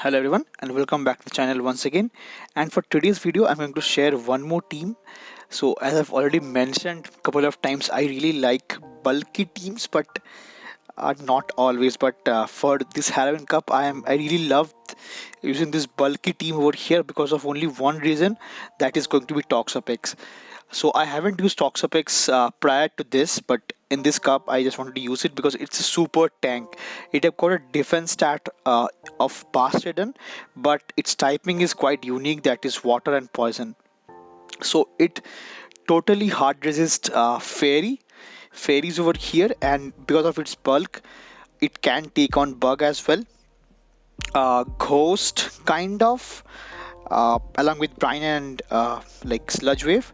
Hello everyone and welcome back to the channel once again. And for today's video I'm going to share one more team. So as I've already mentioned a couple of times, I really like bulky teams, but not always. But for this Halloween Cup I really loved using this bulky team over here because of only one reason, that is going to be Toxapex. So I haven't used Toxapex prior to this, but in this cup I just wanted to use it because it's a super tank. It have got a defense stat of Bastardon, but its typing is quite unique, that is water and poison. So it totally hard resist fairies over here, and because of its bulk it can take on bug as well, ghost kind of, along with brine and like sludge wave.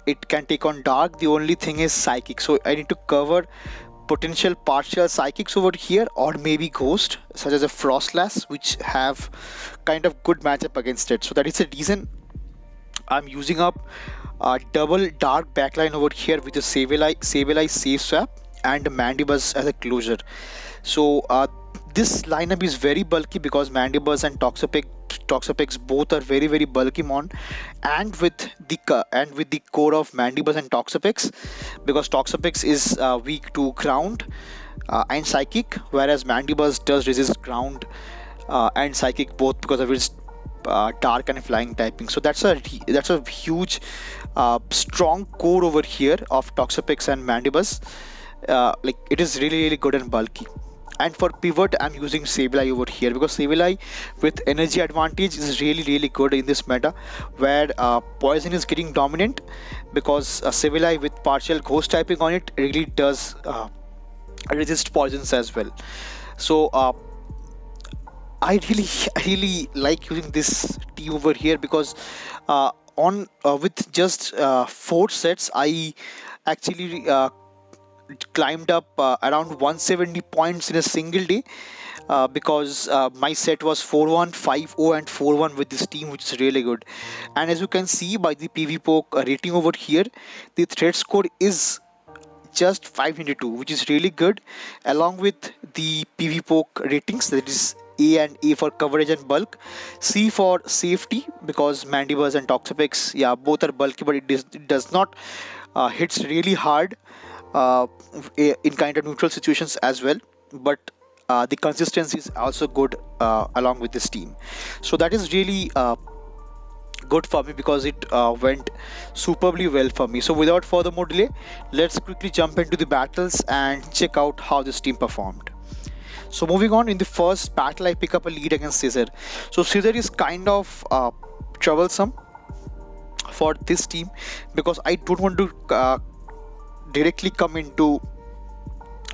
It can take on dark. The only thing is psychic, so I need to cover potential partial psychics over here, or maybe ghost such as a Frostlass, which have kind of good matchup against it. So that is the reason I'm using up double dark backline over here with the Sableye safe swap and Mandibuzz as a closure. So this lineup is very bulky because Mandibuzz and Toxapex both are very bulky mon, and with the core of Mandibuzz and Toxapex, because Toxapex is weak to ground and psychic, whereas Mandibuzz does resist ground and psychic both because of its dark and flying typing. So that's a huge strong core over here of Toxapex and Mandibuzz. Like, it is really good and bulky. And for pivot I'm using Sableye over here because Sableye with energy advantage is really good in this meta, where poison is getting dominant, because Sableye with partial ghost typing on it really does resist poisons as well. So I really like using this team over here because with just 4 sets I actually climbed up around 170 points in a single day, because my set was 4-1, 5-0 and 4-1 with this team, which is really good. And as you can see by the PvPoke rating over here, the threat score is just 592, which is really good, along with the PvPoke ratings, that is A and A for coverage and bulk, C for safety, because Mandibuzz and Toxapex, yeah, both are bulky, but it does not hits really hard in kind of neutral situations as well, but the consistency is also good along with this team. So that is really good for me because it went superbly well for me. So without further more delay, let's quickly jump into the battles and check out how this team performed. So moving on, in the first battle I pick up a lead against Scizor. So Scizor is kind of troublesome for this team because I don't want to directly come into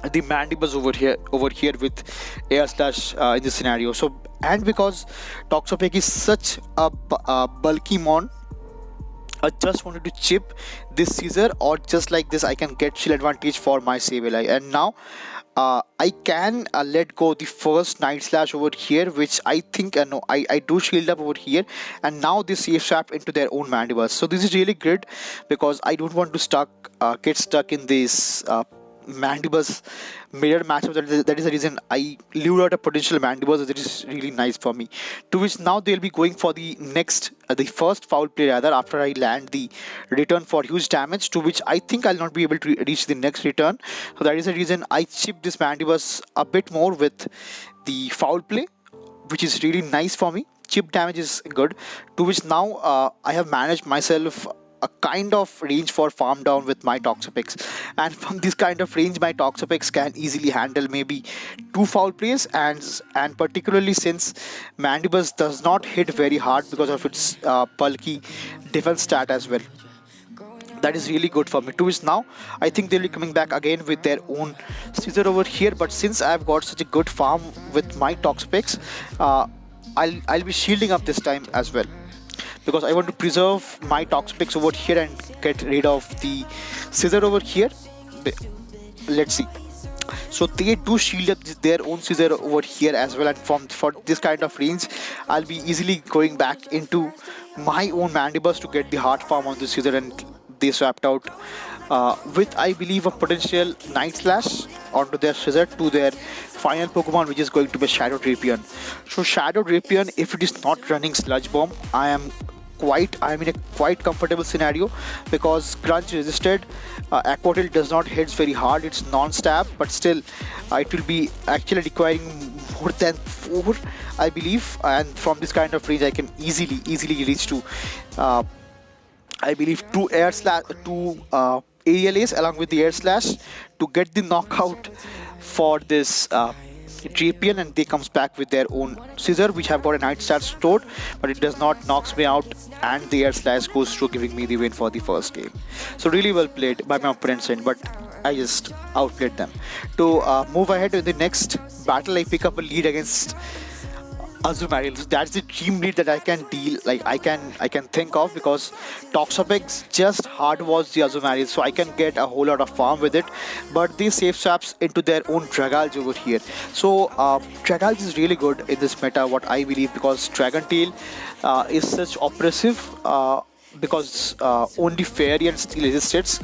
the Mandibuzz over here with air slash in this scenario. So, and because Toxapex is such a bulky mon, I just wanted to chip this Scizor, or just like this I can get shield advantage for my Sableye. And now I can let go the first Night Slash over here, which I think no, I do shield up over here, and now they safe swap into their own Mandibuzz. So this is really good because I don't want to get stuck in this Mandibuzz mirror matchup. That is the reason I lure out a potential Mandibuzz. That is really nice for me. To which now they'll be going for the first foul play rather, after I land the return for huge damage, to which I think I'll not be able to reach the next return. So that is the reason I chip this Mandibuzz a bit more with the foul play, which is really nice for me. Chip damage is good, to which now I have managed myself a kind of range for farm down with my Toxapex, and from this kind of range my Toxapex can easily handle maybe 2 foul plays, and particularly since Mandibuzz does not hit very hard because of its bulky defense stat as well. That is really good for me. To which now I think they'll be coming back again with their own Scizor over here, but since I've got such a good farm with my Toxapex, I'll be shielding up this time as well, because I want to preserve my Toxapex over here and get rid of the Scizor over here. Let's see. So they do shield up their own Scizor over here as well, and for this kind of range I'll be easily going back into my own Mandibuzz to get the hard farm on the Scizor, and they swapped out with, I believe, a potential Night Slash onto their Scizor to their final Pokemon, which is going to be Shadow Drapion. So Shadow Drapion, if it is not running Sludge Bomb, I am in a quite comfortable scenario, because Crunch resisted. Aqua Tail does not hit very hard, it's non-stab, but still it will be actually requiring more than 4, I believe, and from this kind of range I can easily reach to I believe 2 aerial ace along with the air slash to get the knockout for this Drapion, and they comes back with their own Scizor, which have got a night stat stored, but it does not knocks me out, and the air slash goes through, giving me the win for the first game. So really well played by my opponent's end, but I just outplayed them. To move ahead to the next battle, I pick up a lead against Azumarill. So that's the dream lead that I can deal, like I can think of, because Toxapex just hard was the Azumarill, so I can get a whole lot of farm with it, but they safe swaps into their own Dragalge over here. So Dragalge is really good in this meta, what I believe, because Dragon Tail is such oppressive, because only Fairy and Steel resistance.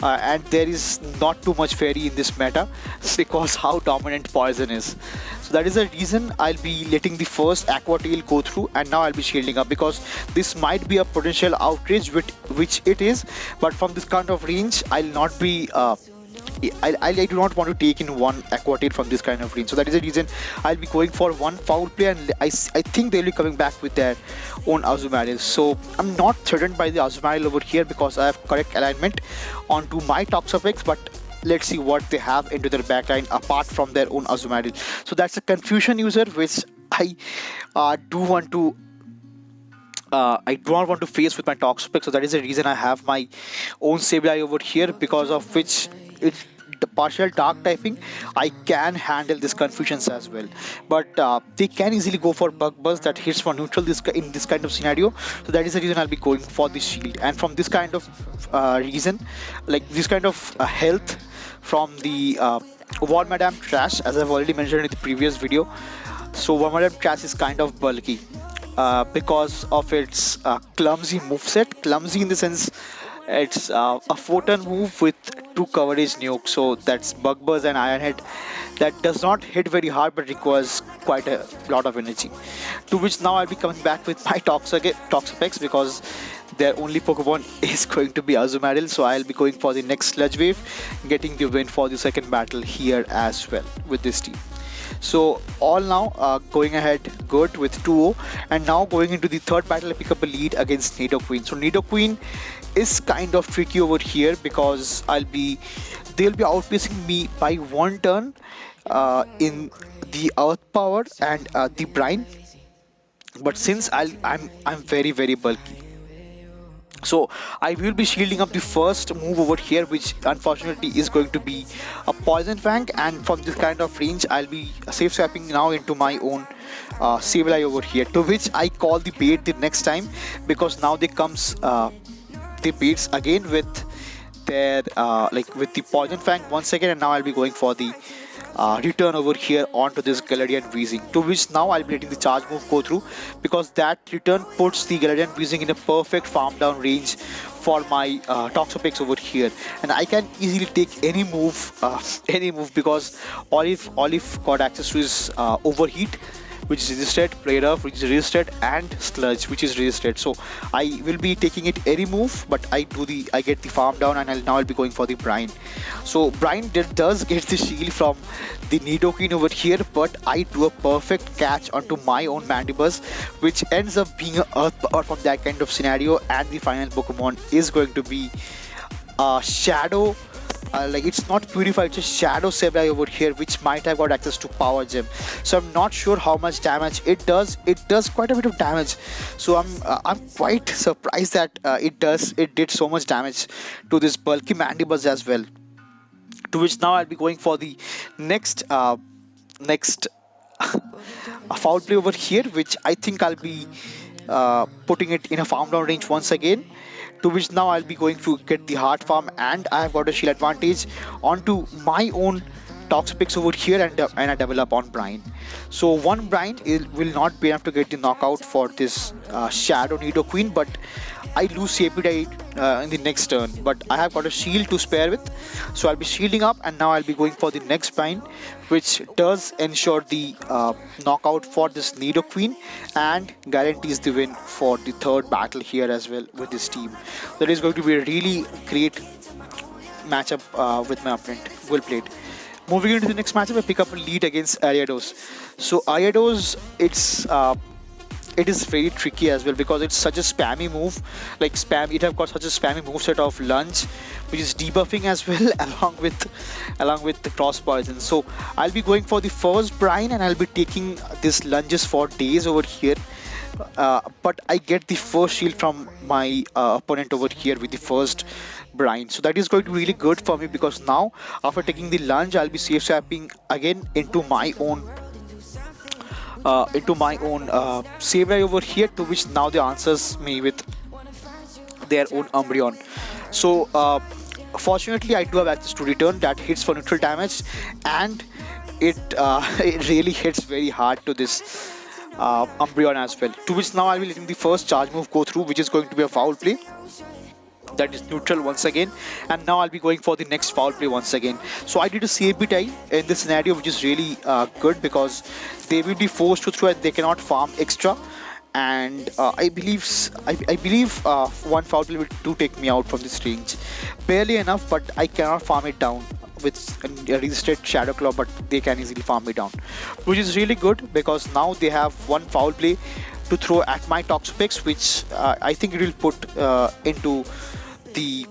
And there is not too much Fairy in this meta because how dominant Poison is. So that is the reason I'll be letting the first Aqua Tail go through, and now I'll be shielding up, because this might be a potential outrage, which it is, but from this kind of range I'll not be I do not want to take in one Aqua Tail from this kind of range. So that is the reason I'll be going for one foul play, and I think they'll be coming back with their own Azumarill. So I'm not threatened by the Azumarill over here because I have correct alignment onto my Toxapex, but let's see what they have into their backline apart from their own Azumarill. So that's a confusion user, which I do want to I do not want to face with my Toxapex. So that is the reason I have my own Sableye over here, because of which it's the partial dark typing, I can handle this confusions as well. But they can easily go for Bug Buzz that hits for neutral in this kind of scenario. So that is the reason I'll be going for the shield. And from this kind of reason, like this kind of health from the Wall Madam Trash, as I've already mentioned in the previous video. So Wall Madam Trash is kind of bulky because of its clumsy moveset. Clumsy in the sense it's a 4-turn move with 2 coverage nuke, so that's Bug Buzz and Iron Head. That does not hit very hard but requires quite a lot of energy. To which now I'll be coming back with my Toxapex, because their only Pokemon is going to be Azumarill, so I'll be going for the next Sludge Wave, getting the win for the second battle here as well with this team. So all now going ahead good with 2-0, and now going into the third battle I pick up a lead against Nidoqueen. So Nidoqueen is kind of tricky over here, because they'll be outpacing me by 1 turn in the Earth Power and the Brine, but since I'm very bulky, so I will be shielding up the first move over here, which unfortunately is going to be a Poison Fang, and from this kind of range I'll be safe swapping now into my own Sableye over here, to which I call the bait the next time, because now they comes the baits again with their with the Poison Fang once again, and now I'll be going for the return over here onto this Galarian Weezing, to which now I'll be letting the charge move go through, because that return puts the Galarian Weezing in a perfect farm down range for my Toxapex over here, and I can easily take any move because Olive got access to his Overheat, which is resisted, Play Rough, which is resisted, and Sludge, which is resisted. So I will be taking it any move, but I get the farm down, and now I'll be going for the Brine. So Brine does get the shield from the Nidoqueen over here, but I do a perfect catch onto my own Mandibuzz, which ends up being an Earth Power from that kind of scenario, and the final Pokemon is going to be Shadow. It's not Purified, it's just Shadow Sableye over here, which might have got access to Power Gem. So I'm not sure how much damage it does. It does quite a bit of damage. So I'm quite surprised that it did so much damage to this bulky Mandibuzz as well. To which now I'll be going for the next foul play over here, which I think I'll be putting it in a farm down range once again. To which now I'll be going to get the hard farm, and I have got a shield advantage onto my own Toxapex over here, and I double up on Brine. So one Brine will not be enough to get the knockout for this Shadow Nidoqueen, but I lose CAPD in the next turn, but I have got a shield to spare with, so I'll be shielding up, and now I'll be going for the next bind, which does ensure the knockout for this Nidoqueen and guarantees the win for the third battle here as well with this team. That is going to be a really great matchup with my opponent. Well played. Moving into the next matchup, I pick up a lead against Ariados. So Ariados, it is very tricky as well because it's such a spammy move, like spam. It have got such a spammy move set of lunge, which is debuffing as well along with the cross poison. So I'll be going for the first brine and I'll be taking this lunges for days over here. But I get the first shield from my opponent over here with the first brine, so that is going to be really good for me because now after taking the lunge I'll be safe swapping again into my own Sableye over here, to which now they answers me with their own Umbreon. So fortunately I do have access to return that hits for neutral damage, and it it really hits very hard to this Umbreon as well, to which now I'll be letting the first charge move go through, which is going to be a foul play. That is neutral once again, and now I'll be going for the next foul play once again. So I did a CAPD in this scenario, which is really good because they will be forced to throw and they cannot farm extra. And I believe one foul play will do take me out from this range, barely enough, but I cannot farm it down with a resisted Shadow Claw, but they can easily farm me down, which is really good because now they have one foul play to throw at my Toxapex, which I think it will put into the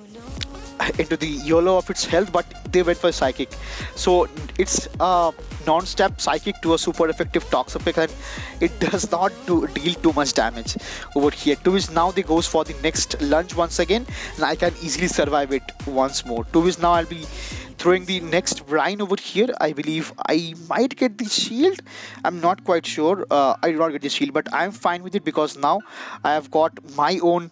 YOLO of its health, but they went for Psychic. So it's a non-step Psychic to a super effective Toxapex, and it does not deal too much damage over here, to which now they goes for the next lunge once again, and I can easily survive it once more, to which now I'll be throwing the next brine over here. I believe I might get the shield, I'm not quite sure. I did not get the shield, but I'm fine with it because now I have got my own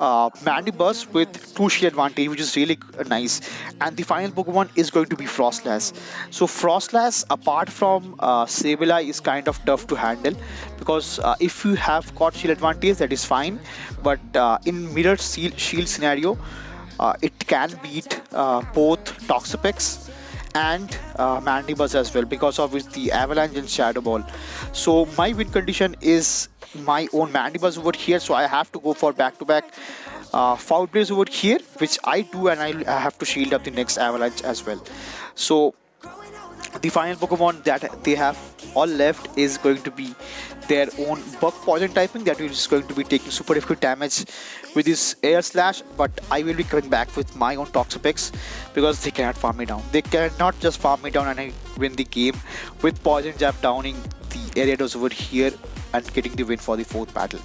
Mandibuzz with 2 shield advantage, which is really nice. And the final Pokemon is going to be Frostlass. So Frostlass, apart from Sableye, is kind of tough to handle because if you have got shield advantage, that is fine, but in mirror shield scenario, it can beat both Toxapex and Mandibuzz as well because of the Avalanche and Shadow Ball. So my win condition is my own Mandibuzz over here, so I have to go for back-to-back foul plays over here, which I do, and I have to shield up the next Avalanche as well. So the final Pokemon that they have all left is going to be their own Bug Poison typing that is going to be taking super difficult damage with this Air Slash, but I will be coming back with my own Toxapex because they cannot farm me down. They cannot just farm me down and I win the game with Poison Jab downing the Ariados over here and getting the win for the fourth battle.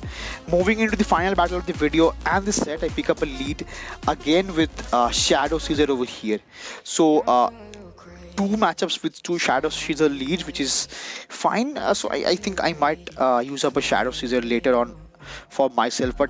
Moving into the final battle of the video and the set, I pick up a lead again with Shadow Scizor over here. So two matchups with 2 Shadow Scizor leads, which is fine. So I think I might use up a Shadow Scizor later on for myself, but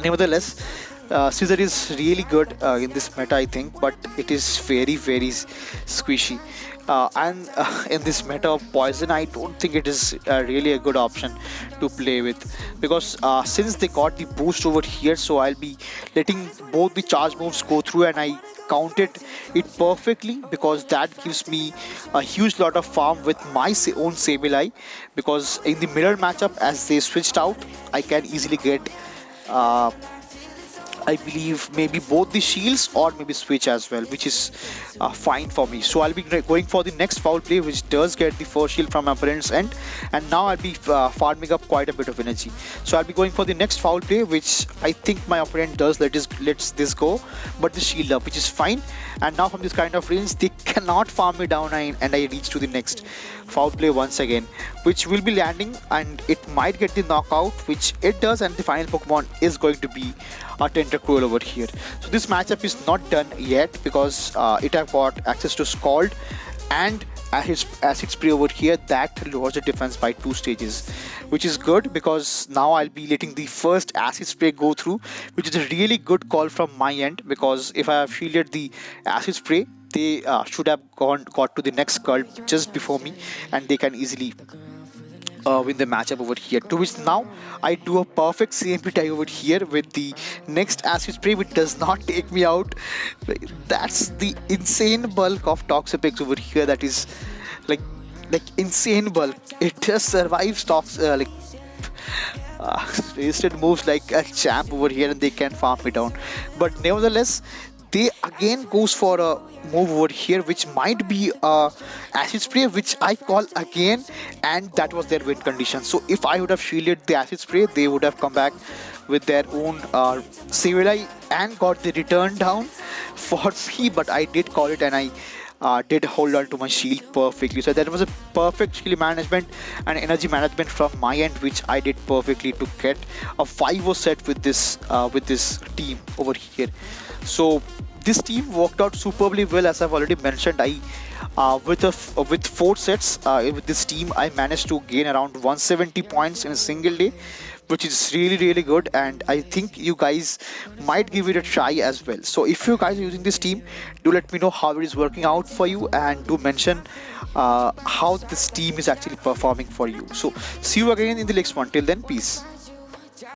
nevertheless Scizor is really good in this meta, I think, but it is very squishy. And in this meta of Poison, I don't think it is really a good option to play with because since they got the boost over here, so I'll be letting both the charge moves go through and I counted it perfectly because that gives me a huge lot of farm with my own Sableye, because in the mirror matchup as they switched out, I can easily get I believe maybe both the shields or maybe switch as well, which is fine for me. So I'll be going for the next foul play, which does get the first shield from my opponent's end, and now I'll be farming up quite a bit of energy. So I'll be going for the next foul play, which I think my opponent does lets this go, but the shield up, which is fine. And now from this kind of range, they cannot farm me down, and I reach to the next foul play once again, which will be landing, and it might get the knockout, which it does, and the final Pokemon is going to be a Tentacruel over here. So this matchup is not done yet because it have got access to Scald and Acid Spray over here that lowers the defense by 2 stages, which is good because now I'll be letting the first Acid Spray go through, which is a really good call from my end, because if I have shielded the Acid Spray, they should have got to the next Scald just before me, and they can easily win the matchup over here. To which now I do a perfect CMP tie over here with the next acid spray, which does not take me out. That's the insane bulk of Toxapex over here. That is like insane bulk. It just survives resisted moves like a champ over here, and they can farm me down. But nevertheless, they again goes for a move over here, which might be a acid spray, which I call again, and that was their win condition. So if I would have shielded the acid spray, they would have come back with their own Sableye and got the return down for me. But I did call it, and I did hold on to my shield perfectly. So that was a perfect shield management and energy management from my end, which I did perfectly to get a 5-0 set with this team over here. So this team worked out superbly well, as I've already mentioned. I with 4 sets with this team, I managed to gain around 170 points in a single day, which is really good, and I think you guys might give it a try as well. So if you guys are using this team, do let me know how it is working out for you, and do mention how this team is actually performing for you. So see you again in the next one. Till then, peace.